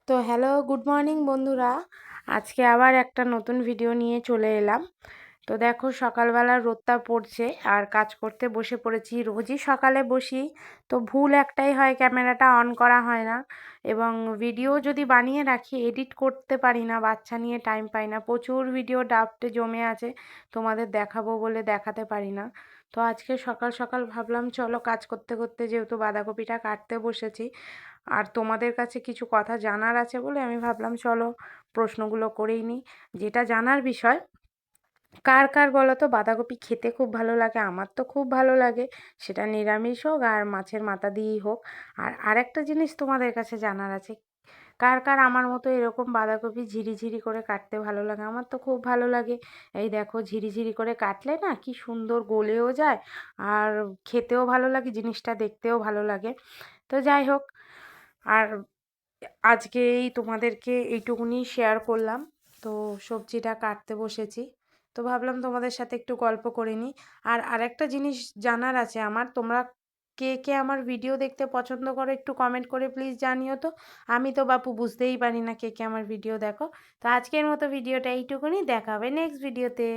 তো hello, good morning বন্ধুরা। আজকে আবার একটা নতুন ভিডিও নিয়ে চলে এলাম। তো দেখো, সকালবেলা রোদটা পড়ছে আর কাজ করতে বসে পড়েছি। রোজই সকালে বসি, তো ভুল একটাই হয়, ক্যামেরাটা অন করা হয় না। এবং ভিডিও যদি বানিয়ে রাখি, এডিট করতে পারি না, বাচ্চা নিয়ে টাইম পাই না। প্রচুর ভিডিও ড্রাফটে জমে আছে, তোমাদের দেখাবো বলে দেখাতে পারি না। তো আজকে সকাল সকাল ভাবলাম চলো কাজ করতে করতে, যেহেতু বাঁধাকপিটা কাটতে বসেছি আর তোমাদের কাছে কিছু কথা জানার আছে বলে আমি ভাবলাম চলো প্রশ্নগুলো করেই নিই। যেটা জানার বিষয়, কার কার বলো তো বাঁধাকপি খেতে খুব ভালো লাগে? আমার তো খুব ভালো লাগে, সেটা নিরামিষ হোক আর মাছের মাথা দিয়েই হোক। আর আরেকটা জিনিস তোমাদের কাছে জানার আছে, কার কার আমার মতো এরকম বাঁধাকপি ঝিরিঝিরি করে কাটতে ভালো লাগে? আমার তো খুব ভালো লাগে। এই দেখো, ঝিরিঝিরি করে কাটলে না কি সুন্দর গলেও যায়, আর খেতেও ভালো লাগে, জিনিসটা দেখতেও ভালো লাগে। তো যাই হোক, আর আজকে তোমাদেরকে এইটুকুনি শেয়ার করলাম। তো সবজিটা কাটতে বসেছি, তো ভাবলাম তোমাদের সাথে একটু গল্প করে নিই। আর আরেকটা জিনিস জানার আছে আমার, তোমরা কে কে আমার ভিডিও দেখতে পছন্দ করো একটু কমেন্ট করে প্লিজ জানিও তো। আমি তো বাপু বুঝতেই পারি না কে কে আমার ভিডিও দেখো। তো আজকের মতো ভিডিওটা এইটুকুনি, দেখা হবে নেক্সট ভিডিওতে।